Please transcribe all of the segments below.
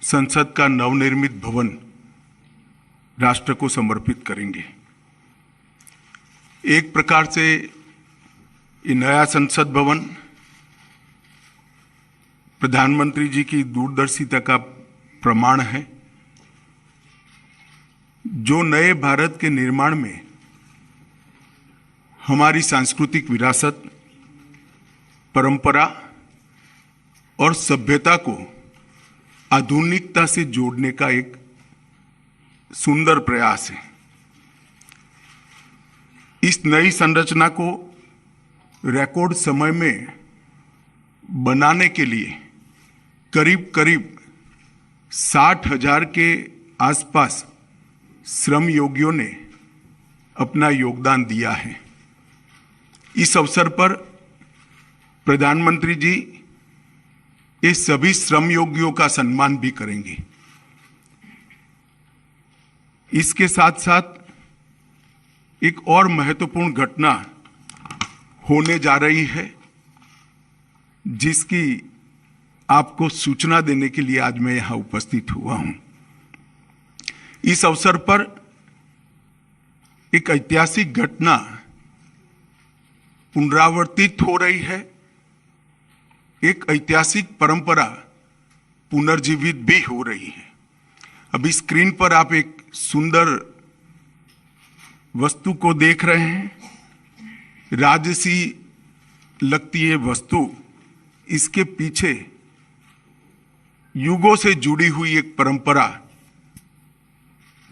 संसद का नवनिर्मित भवन राष्ट्र को समर्पित करेंगे। एक प्रकार से ये नया संसद भवन प्रधानमंत्री जी की दूरदर्शिता का प्रमाण है, जो नए भारत के निर्माण में हमारी सांस्कृतिक विरासत, परंपरा और सभ्यता को आधुनिकता से जोड़ने का एक सुंदर प्रयास है। इस नई संरचना को रिकॉर्ड समय में बनाने के लिए करीब करीब 60,000 के आसपास श्रम योगियों ने अपना योगदान दिया है। इस अवसर पर प्रधानमंत्री जी इस सभी श्रम योगियों का सम्मान भी करेंगे। इसके साथ साथ एक और महत्वपूर्ण घटना होने जा रही है, जिसकी आपको सूचना देने के लिए आज मैं यहां उपस्थित हुआ हूं। इस अवसर पर एक ऐतिहासिक घटना पुनरावर्तित हो रही है। एक ऐतिहासिक परंपरा पुनर्जीवित भी हो रही है। अभी स्क्रीन पर आप एक सुंदर वस्तु को देख रहे हैं। राजसी लगती है वस्तु, इसके पीछे युगों से जुड़ी हुई एक परंपरा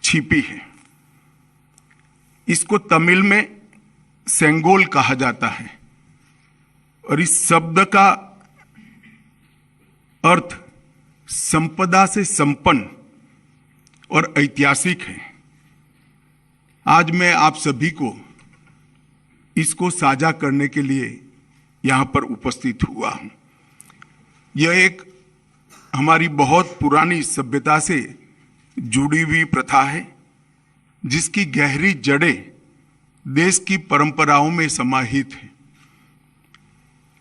छिपी है। इसको तमिल में सेंगोल कहा जाता है और इस शब्द का अर्थ संपदा से संपन्न और ऐतिहासिक है। आज मैं आप सभी को इसको साझा करने के लिए यहां पर उपस्थित हुआ हूं। यह एक हमारी बहुत पुरानी सभ्यता से जुड़ी हुई प्रथा है, जिसकी गहरी जड़ें देश की परंपराओं में समाहित है।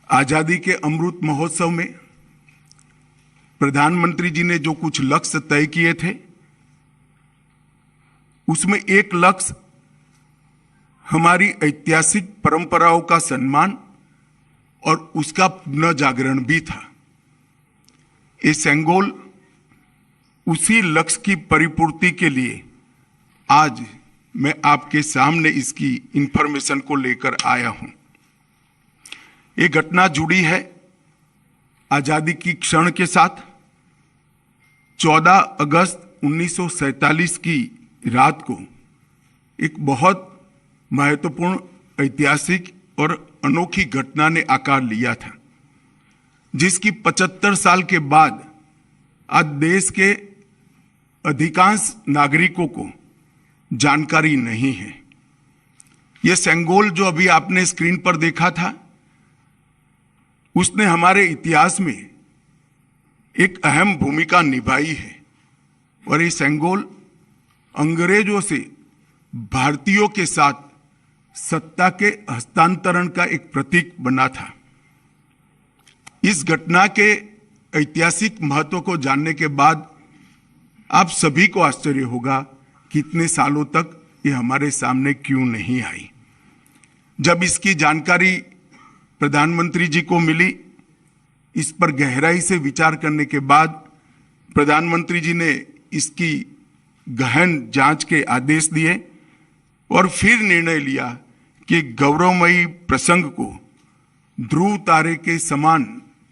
आजादी के अमृत महोत्सव में प्रधानमंत्री जी ने जो कुछ लक्ष्य तय किए थे, उसमें एक लक्ष्य हमारी ऐतिहासिक परंपराओं का सम्मान और उसका पुनर्जागरण भी था। ये सेंगोल उसी लक्ष्य की परिपूर्ति के लिए आज मैं आपके सामने इसकी इंफॉर्मेशन को लेकर आया हूं। ये घटना जुड़ी है आजादी की क्षण के साथ। 14 अगस्त 1947 की रात को एक बहुत महत्वपूर्ण ऐतिहासिक और अनोखी घटना ने आकार लिया था, जिसकी 75 साल के बाद आज देश के अधिकांश नागरिकों को जानकारी नहीं है। यह सेंगोल जो अभी आपने स्क्रीन पर देखा था, उसने हमारे इतिहास में एक अहम भूमिका निभाई है और ये सेंगोल अंग्रेजों से भारतीयों के साथ सत्ता के हस्तांतरण का एक प्रतीक बना था। इस घटना के ऐतिहासिक महत्व को जानने के बाद आप सभी को आश्चर्य होगा कि इतने सालों तक ये हमारे सामने क्यों नहीं आई। जब इसकी जानकारी प्रधानमंत्री जी को मिली, इस पर गहराई से विचार करने के बाद प्रधानमंत्री जी ने इसकी गहन जांच के आदेश दिए और फिर निर्णय लिया कि गौरवमयी प्रसंग को ध्रुव तारे के समान,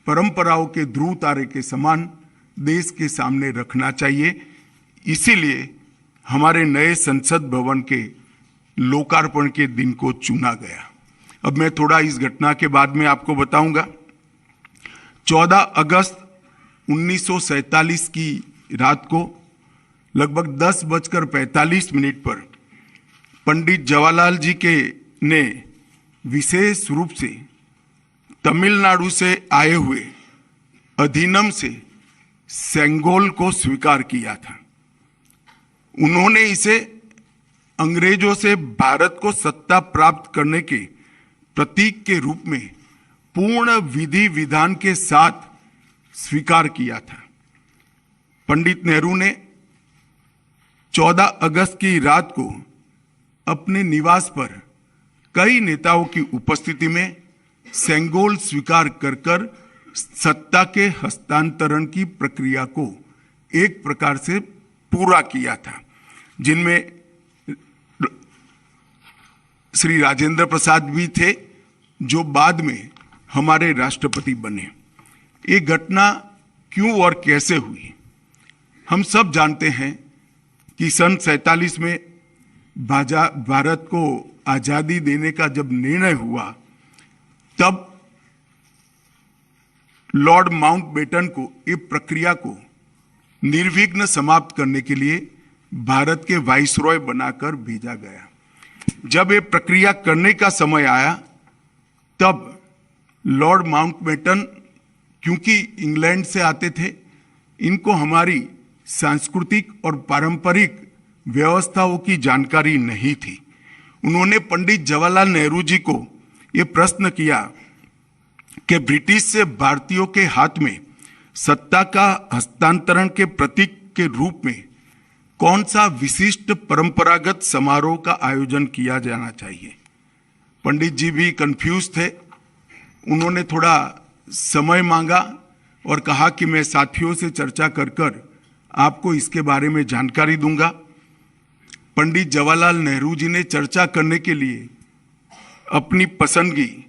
परंपराओं के ध्रुव तारे के समान देश के सामने रखना चाहिए। इसीलिए हमारे नए संसद भवन के लोकार्पण के दिन को चुना गया। अब मैं थोड़ा इस घटना के बाद में आपको बताऊंगा। 14 अगस्त 1947 की रात को लगभग 10:45 पर पंडित जवाहरलाल जी के ने विशेष रूप से तमिलनाडु से आए हुए अधिनम से सेंगोल को स्वीकार किया था। उन्होंने इसे अंग्रेजों से भारत को सत्ता प्राप्त करने के प्रतीक के रूप में पूर्ण विधि विधान के साथ स्वीकार किया था। पंडित नेहरू ने 14 अगस्त की रात को अपने निवास पर कई नेताओं की उपस्थिति में सेंगोल स्वीकार कर सत्ता के हस्तांतरण की प्रक्रिया को एक प्रकार से पूरा किया था, जिनमें श्री राजेंद्र प्रसाद भी थे, जो बाद में हमारे राष्ट्रपति बने। ये घटना क्यों और कैसे हुई, हम सब जानते हैं कि सन 47 में भारत को आजादी देने का जब निर्णय हुआ, तब लॉर्ड माउंटबेटन को इस प्रक्रिया को निर्विघ्न समाप्त करने के लिए भारत के वाइसरॉय बनाकर भेजा गया। जब ये प्रक्रिया करने का समय आया, तब लॉर्ड माउंटबेटन क्योंकि इंग्लैंड से आते थे, इनको हमारी सांस्कृतिक और पारंपरिक व्यवस्थाओं की जानकारी नहीं थी। उन्होंने पंडित जवाहरलाल नेहरू जी को ये प्रश्न किया कि ब्रिटिश से भारतीयों के हाथ में सत्ता का हस्तांतरण के प्रतीक के रूप में कौन सा विशिष्ट परंपरागत समारोह का आयोजन किया जाना चाहिए। पंडित जी भी कंफ्यूज थे। उन्होंने थोड़ा समय मांगा और कहा कि मैं साथियों से चर्चा कर आपको इसके बारे में जानकारी दूंगा। पंडित जवाहरलाल नेहरू जी ने चर्चा करने के लिए अपनी पसंदगी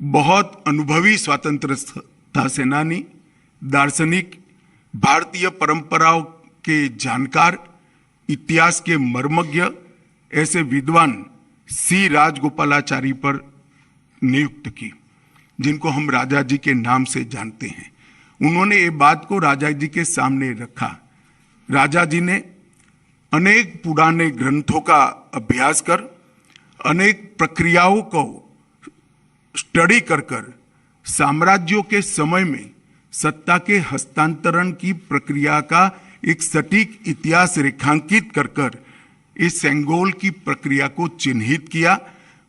बहुत अनुभवी स्वतंत्रता सेनानी, दार्शनिक, भारतीय परंपराओं के जानकार, इतिहास के मर्मज्ञ ऐसे विद्वान सी राजगोपालाचारी पर नियुक्त की, जिनको हम राजा जी के नाम से जानते हैं। उन्होंने ये बात को राजा जी के सामने रखा। राजा जी ने अनेक पुराने ग्रंथों का अभ्यास कर, अनेक प्रक्रियाओं को स्टडी कर साम्राज्यों के समय में सत्ता के हस्तांतरण की प्रक्रिया का एक सटीक इतिहास रेखांकित कर इस सेंगोल की प्रक्रिया को चिन्हित किया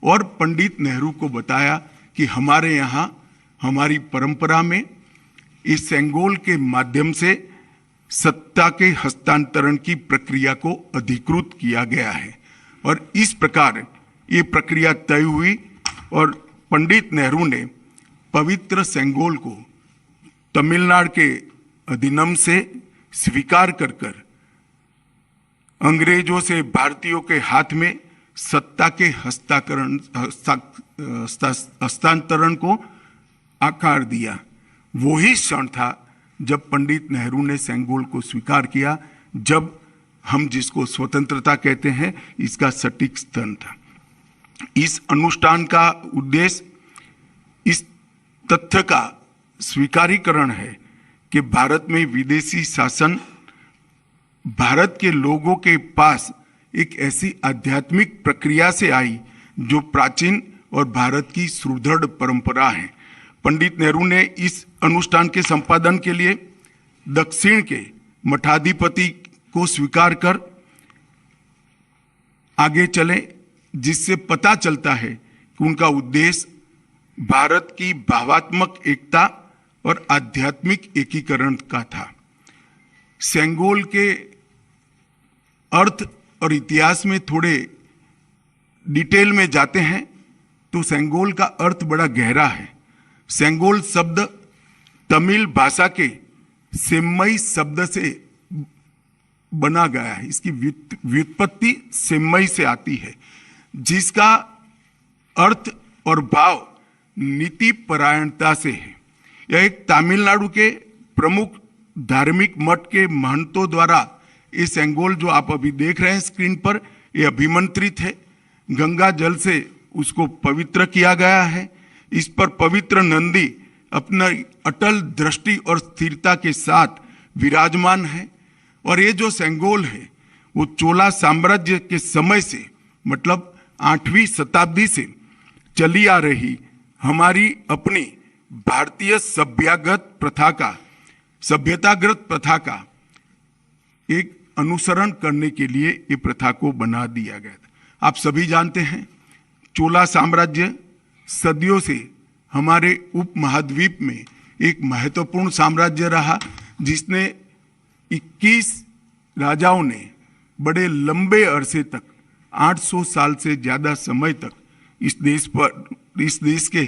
और पंडित नेहरू को बताया कि हमारे यहाँ हमारी परंपरा में इस सेंगोल के माध्यम से सत्ता के हस्तांतरण की प्रक्रिया को अधिकृत किया गया है। और इस प्रकार ये प्रक्रिया तय हुई और पंडित नेहरू ने पवित्र सेंगोल को तमिलनाडु के अधिनियम से स्वीकार कर अंग्रेजों से भारतीयों के हाथ में सत्ता के हस्तांतरण को आकार दिया। वही क्षण था जब पंडित नेहरू ने सेंगोल को स्वीकार किया, जब हम जिसको स्वतंत्रता कहते हैं, इसका सटीक स्थान था। इस अनुष्ठान का उद्देश्य इस तथ्य का स्वीकारीकरण है कि भारत में विदेशी शासन भारत के लोगों के पास एक ऐसी आध्यात्मिक प्रक्रिया से आई जो प्राचीन और भारत की सुदृढ़ परंपरा है। पंडित नेहरू ने इस अनुष्ठान के संपादन के लिए दक्षिण के मठाधिपति को स्वीकार कर आगे चले, जिससे पता चलता है कि उनका उद्देश्य भारत की भावात्मक एकता और आध्यात्मिक एकीकरण का था। सेंगोल के अर्थ और इतिहास में थोड़े डिटेल में जाते हैं तो सेंगोल का अर्थ बड़ा गहरा है। सेंगोल शब्द तमिल भाषा के सेम्मई शब्द से बना गया है। इसकी व्युत्पत्ति सेम्मई से आती है, जिसका अर्थ और भाव नीति परायणता से है। यह एक तमिलनाडु के प्रमुख धार्मिक मठ के महंतों द्वारा ये सेंगोल जो आप अभी देख रहे हैं स्क्रीन पर, ये अभिमंत्रित है। गंगा जल से उसको पवित्र किया गया है। इस पर पवित्र नंदी अपना अटल दृष्टि और स्थिरता के साथ विराजमान है। और ये जो सेंगोल है वो चोला साम्राज्य के समय से, मतलब 8वीं शताब्दी से चली आ रही हमारी अपनी भारतीय सभ्यतागत प्रथा का एक अनुसरण करने के लिए ये प्रथा को बना दिया गया था। आप सभी जानते हैं चोला साम्राज्य सदियों से हमारे उपमहाद्वीप में एक महत्वपूर्ण साम्राज्य रहा, जिसने 21 राजाओं ने बड़े लंबे अरसे तक 800 साल से ज्यादा समय तक इस देश के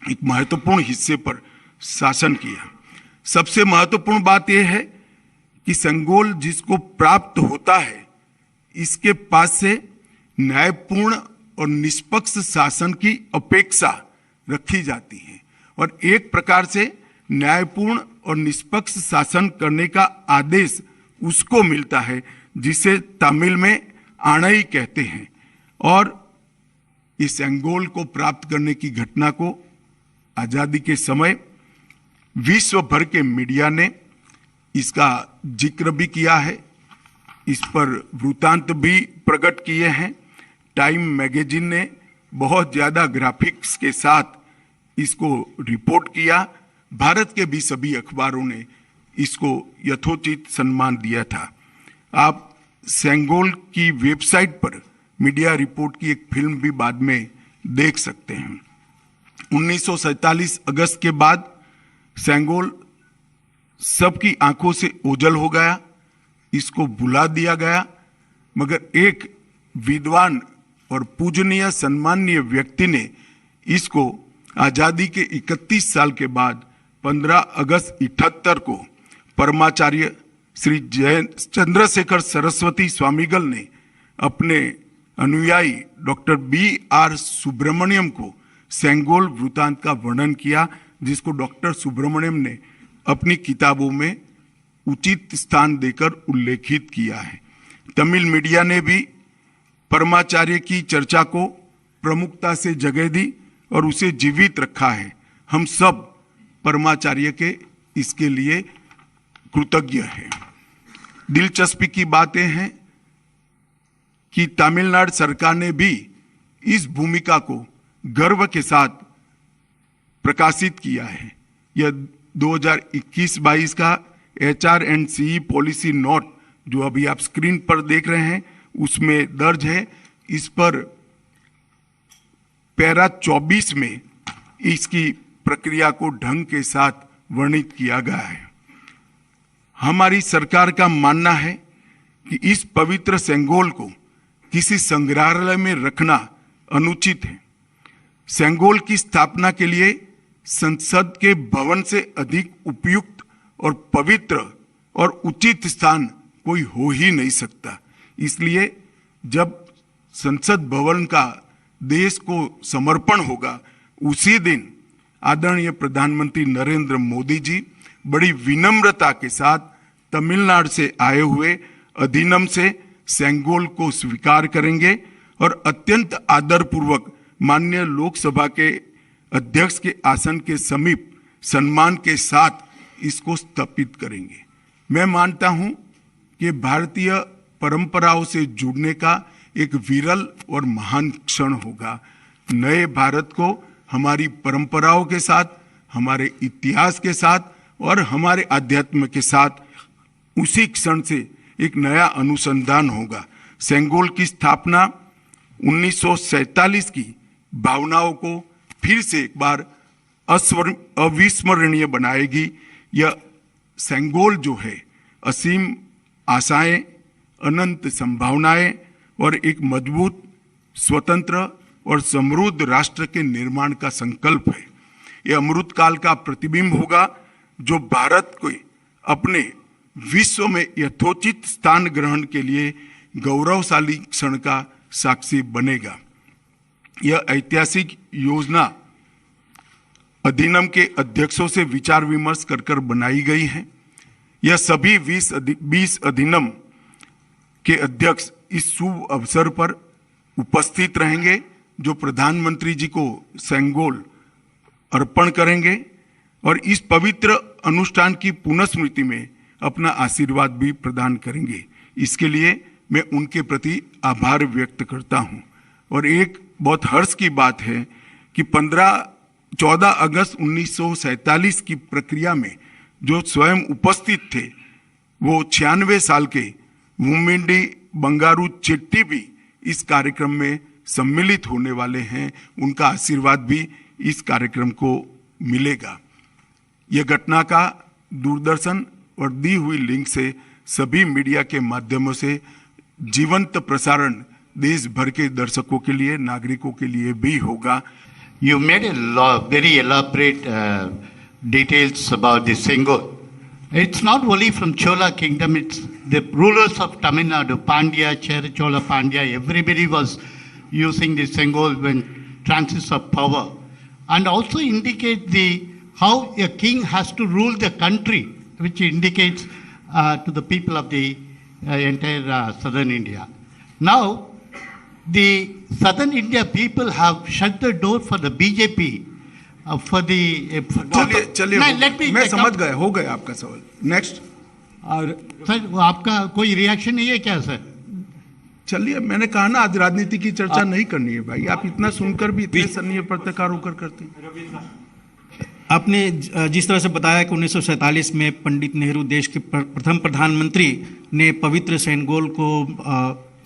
एक महत्वपूर्ण हिस्से पर शासन किया। सबसे महत्वपूर्ण बात यह है कि सेंगोल जिसको प्राप्त होता है, इसके पास से न्यायपूर्ण और निष्पक्ष शासन की अपेक्षा रखी जाती है और एक प्रकार से न्यायपूर्ण और निष्पक्ष शासन करने का आदेश उसको मिलता है जिसे तमिल में आणई कहते हैं। और इस सेंगोल को प्राप्त करने की घटना को आजादी के समय विश्व भर के मीडिया ने इसका जिक्र भी किया है, इस पर वृत्तांत भी प्रकट किए हैं। टाइम मैगजीन ने बहुत ज्यादा ग्राफिक्स के साथ इसको रिपोर्ट किया। भारत के भी सभी अखबारों ने इसको यथोचित सम्मान दिया था। आप सेंगोल की वेबसाइट पर मीडिया रिपोर्ट की एक फिल्म भी बाद में देख सकते हैं। 1947 अगस्त के बाद सेंगोल सबकी आंखों से ओझल हो गया, इसको भुला दिया गया, मगर एक विद्वान और पूजनीय सम्माननीय व्यक्ति ने इसको आजादी के 31 साल के बाद 15 अगस्त 78 को परमाचार्य श्री चंद्रशेखर सरस्वती स्वामीगल ने अपने अनुयायी डॉक्टर B.R. सुब्रमण्यम को सेंगोल वृत्तांत का वर्णन किया, जिसको डॉक्टर सुब्रमण्यम ने अपनी किताबों में उचित स्थान देकर उल्लेखित किया है। तमिल मीडिया ने भी परमाचार्य की चर्चा को प्रमुखता से जगह दी और उसे जीवित रखा है। हम सब परमाचार्य के इसके लिए कृतज्ञ हैं। दिलचस्पी की बातें हैं कि तमिलनाडु सरकार ने भी इस भूमिका को गर्व के साथ प्रकाशित किया है। यह 2021-22 का HRC पॉलिसी नोट जो अभी आप स्क्रीन पर देख रहे हैं उसमें दर्ज है। इस पर पैरा 24 में इसकी प्रक्रिया को ढंग के साथ वर्णित किया गया है। हमारी सरकार का मानना है कि इस पवित्र सेंगोल को किसी संग्रहालय में रखना अनुचित है। सेंगोल की स्थापना के लिए संसद के भवन से अधिक उपयुक्त और पवित्र और उचित स्थान कोई हो ही नहीं सकता। इसलिए जब संसद भवन का देश को समर्पण होगा, उसी दिन आदरणीय प्रधानमंत्री नरेंद्र मोदी जी बड़ी विनम्रता के साथ तमिलनाडु से आए हुए अधिनियम से सेंगोल को स्वीकार करेंगे और अत्यंत आदरपूर्वक माननीय लोकसभा के अध्यक्ष के आसन के समीप सम्मान के साथ इसको स्थापित करेंगे। मैं मानता हूं कि भारतीय परंपराओं से जुड़ने का एक विरल और महान क्षण होगा। नए भारत को हमारी परंपराओं के साथ, हमारे इतिहास के साथ और हमारे अध्यात्म के साथ उसी क्षण से एक नया अनुसंधान होगा। सेंगोल की स्थापना 1947 की भावनाओं को फिर से एक बार अविस्मरणीय बनाएगी। यह सेंगोल जो है असीम आशाएं, अनंत संभावनाएं और एक मजबूत, स्वतंत्र और समृद्ध राष्ट्र के निर्माण का संकल्प है। यह अमृत काल का प्रतिबिंब होगा जो भारत को अपने विश्व में यथोचित स्थान ग्रहण के लिए गौरवशाली क्षण का साक्षी बनेगा। यह ऐतिहासिक योजना अधिनियम के अध्यक्षों से विचार विमर्श कर बनाई गई है। यह सभी 20 अधिनियम के अध्यक्ष इस शुभ अवसर पर उपस्थित रहेंगे, जो प्रधानमंत्री जी को सेंगोल अर्पण करेंगे और इस पवित्र अनुष्ठान की पुनःस्मृति में अपना आशीर्वाद भी प्रदान करेंगे। इसके लिए मैं उनके प्रति आभार व्यक्त करता हूं। और एक बहुत हर्ष की बात है कि 14 अगस्त 1947 की प्रक्रिया में जो स्वयं उपस्थित थे वो 96 साल के मुम्मिडी बंगारू चेट्टी भी इस कार्यक्रम में सम्मिलित होने वाले हैं। उनका आशीर्वाद भी इस कार्यक्रम को मिलेगा। यह घटना का दूरदर्शन और दी हुई लिंक से सभी मीडिया के माध्यमों से जीवंत प्रसारण देश भर के दर्शकों के लिए, नागरिकों के लिए भी होगा। You made very elaborate details about the Sengol. It's not only from Chola kingdom, it's the rulers of Tamil Nadu, Pandya, Chera Chola Pandya, everybody was using the Sengol when transition of power. And also indicate how a king has to rule the country, which indicates to the people of the entire southern India. Now, the southern India people have shut the door for the BJP for the. चलिए मैं समझ गया, हो गया आपका सवाल। Next. और sir आपका कोई रिएक्शन नहीं है क्या सर? चलिए, मैंने कहा ना आज राजनीति की चर्चा नहीं करनी है भाई। आप इतना सुनकर भी इतने सन्नीय पत्रकार होकर करते हैं। आपने जिस तरह से बताया कि 1947 में पंडित नेहरू देश के प्रथम प्रधानमंत्री ने पवित्र सेंगोल को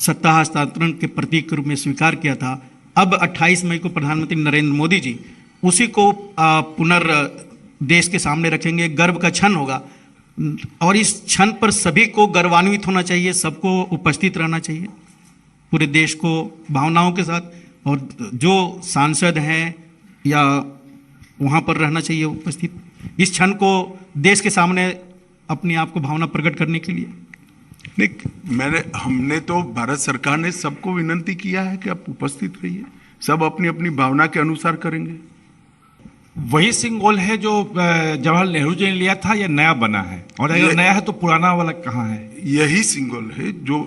सत्ता हस्तांतरण के प्रतीक के रूप में स्वीकार किया था, अब 28 मई को प्रधानमंत्री नरेंद्र मोदी जी उसी को देश के सामने रखेंगे। गर्व का क्षण होगा और इस क्षण पर सभी को गर्वान्वित होना चाहिए, सबको उपस्थित रहना चाहिए, पूरे देश को भावनाओं के साथ, और जो सांसद हैं या वहाँ पर रहना चाहिए उपस्थित, इस क्षण को देश के सामने अपने आप को भावना प्रकट करने के लिए। नहीं, हमने तो भारत सरकार ने सबको विनंती किया है कि आप उपस्थित रहिए, सब अपनी अपनी भावना के अनुसार करेंगे। वही सिंगोल है जो जवाहरलाल नेहरू जी ने लिया था या नया बना है? और अगर नया है तो पुराना वाला कहाँ है? यही सिंगोल है जो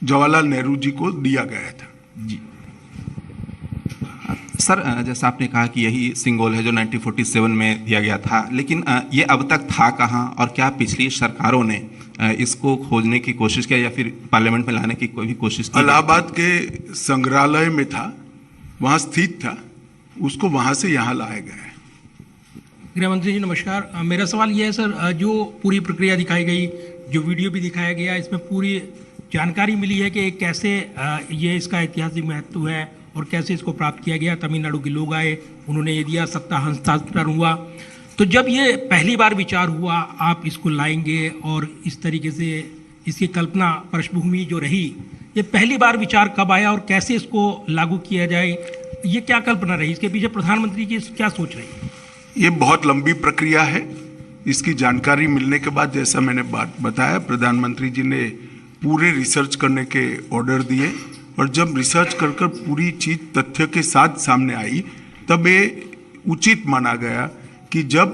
जवाहरलाल नेहरू जी को दिया गया था। जी सर, जैसा आपने कहा कि यही सिंगोल है जो 1947 में दिया गया था, लेकिन ये अब तक था कहाँ, और क्या पिछली सरकारों ने इसको खोजने की कोशिश किया या फिर पार्लियामेंट में लाने की कोई भी कोशिश की? इलाहाबाद के संग्रहालय में था, वहाँ स्थित था, उसको वहाँ से यहाँ लाया गया है। गृह मंत्री जी नमस्कार। मेरा सवाल ये है सर, जो पूरी प्रक्रिया दिखाई गई, जो वीडियो भी दिखाया गया, इसमें पूरी जानकारी मिली है कि कैसे ये इसका ऐतिहासिक महत्व है और कैसे इसको प्राप्त किया गया। तमिलनाडु के लोग आए, उन्होंने ये दिया, सत्ता हस्तांतरण हुआ। तो जब ये पहली बार विचार हुआ आप इसको लाएंगे और इस तरीके से इसकी कल्पना पृष्ठभूमि जो रही, ये पहली बार विचार कब आया और कैसे इसको लागू किया जाए, ये क्या कल्पना रही, इसके पीछे प्रधानमंत्री की क्या सोच रही? ये बहुत लंबी प्रक्रिया है। इसकी जानकारी मिलने के बाद, जैसा मैंने बात बताया, प्रधानमंत्री जी ने पूरे रिसर्च करने के ऑर्डर दिए, और जब रिसर्च कर पूरी चीज तथ्य के साथ सामने आई, तब ये उचित माना गया कि जब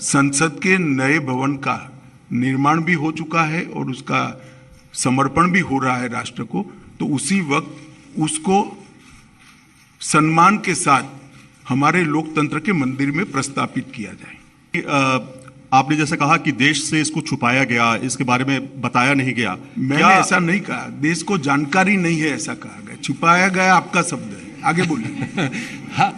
संसद के नए भवन का निर्माण भी हो चुका है और उसका समर्पण भी हो रहा है राष्ट्र को, तो उसी वक्त उसको सम्मान के साथ हमारे लोकतंत्र के मंदिर में प्रस्तापित किया जाए। आपने जैसे कहा कि देश से इसको छुपाया गया, इसके बारे में बताया नहीं गया। मैंने ऐसा नहीं कहा, देश को जानकारी नहीं है ऐसा कहा गया। छुपाया गया आपका शब्द है, आगे बोलिए। हाँ,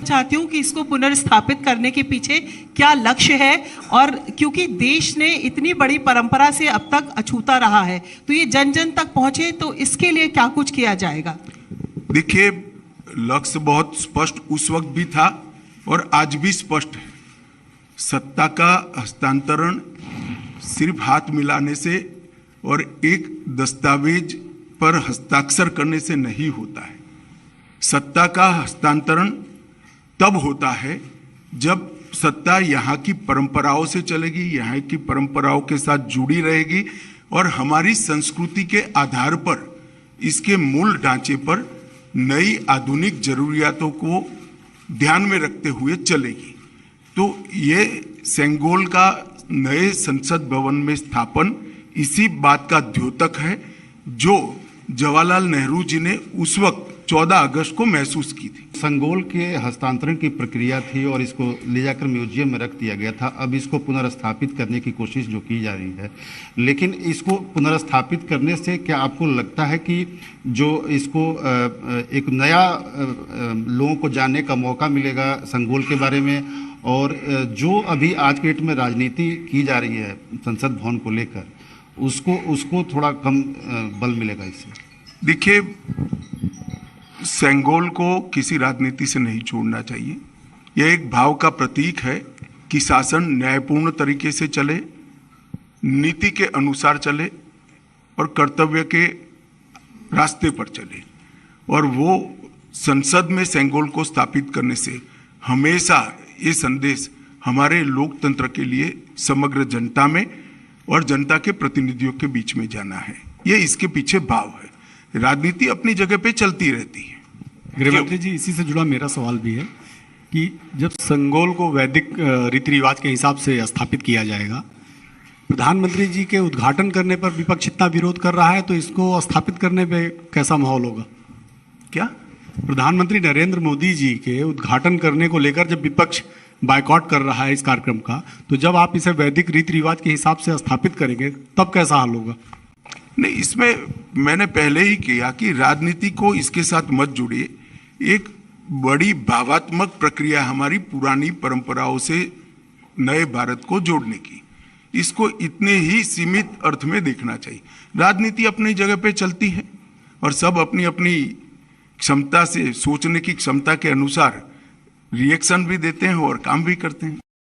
चाहती हूँ कि इसको पुनर्स्थापित करने के पीछे क्या लक्ष्य है, और क्योंकि देश ने इतनी बड़ी परंपरा से अब तक अछूता रहा है, तो ये जन जन तक पहुंचे, तो इसके लिए क्या कुछ किया जाएगा? देखिए, लक्ष्य बहुत स्पष्ट उस वक्त भी था और आज भी स्पष्ट है। सत्ता का हस्तांतरण सिर्फ हाथ मिलाने से और एक दस्तावेज पर हस्ताक्षर करने से नहीं होता है। सत्ता का हस्तांतरण तब होता है जब सत्ता यहाँ की परंपराओं से चलेगी, यहाँ की परंपराओं के साथ जुड़ी रहेगी और हमारी संस्कृति के आधार पर, इसके मूल ढांचे पर नई आधुनिक जरूरियातों को ध्यान में रखते हुए चलेगी। तो ये सेंगोल का नए संसद भवन में स्थापन इसी बात का द्योतक है जो जवाहरलाल नेहरू जी ने उस वक्त 14 अगस्त को महसूस की थी। संगोल के हस्तांतरण की प्रक्रिया थी और इसको ले जाकर म्यूजियम में रख दिया गया था। अब इसको पुनर्स्थापित करने की कोशिश जो की जा रही है, लेकिन इसको पुनर्स्थापित करने से क्या आपको लगता है कि जो इसको एक नया लोगों को जानने का मौका मिलेगा संगोल के बारे में, और जो अभी आज के डेट में राजनीति की जा रही है संसद भवन को लेकर, उसको थोड़ा कम बल मिलेगा इससे? देखिए, सेंगोल को किसी राजनीति से नहीं जोड़ना चाहिए। यह एक भाव का प्रतीक है कि शासन न्यायपूर्ण तरीके से चले नीति के अनुसार चले और कर्तव्य के रास्ते पर चले। और वो संसद में सेंगोल को स्थापित करने से हमेशा ये संदेश हमारे लोकतंत्र के लिए समग्र जनता में और जनता के प्रतिनिधियों के बीच में जाना है। ये इसके पीछे भाव है। राजनीति अपनी जगह पे चलती रहती है। गृहमंत्री जी, इसी से जुड़ा मेरा सवाल भी है कि जब संगोल को वैदिक रीति रिवाज के हिसाब से स्थापित किया जाएगा, प्रधानमंत्री जी के उद्घाटन करने पर विपक्ष इतना विरोध कर रहा है, तो इसको स्थापित करने पे कैसा माहौल होगा? क्या प्रधानमंत्री नरेंद्र मोदी जी के उद्घाटन करने को लेकर जब विपक्ष बायकॉट कर रहा है इस कार्यक्रम का, तो जब आप इसे वैदिक रीति रिवाज के हिसाब से स्थापित करेंगे तब कैसा हाल होगा? नहीं, इसमें मैंने पहले ही किया कि राजनीति को इसके साथ मत जुड़िए। एक बड़ी भावात्मक प्रक्रिया हमारी पुरानी परंपराओं से नए भारत को जोड़ने की, इसको इतने ही सीमित अर्थ में देखना चाहिए। राजनीति अपनी जगह पे चलती है और सब अपनी अपनी क्षमता से, सोचने की क्षमता के अनुसार रिएक्शन भी देते हैं और काम भी करते हैं।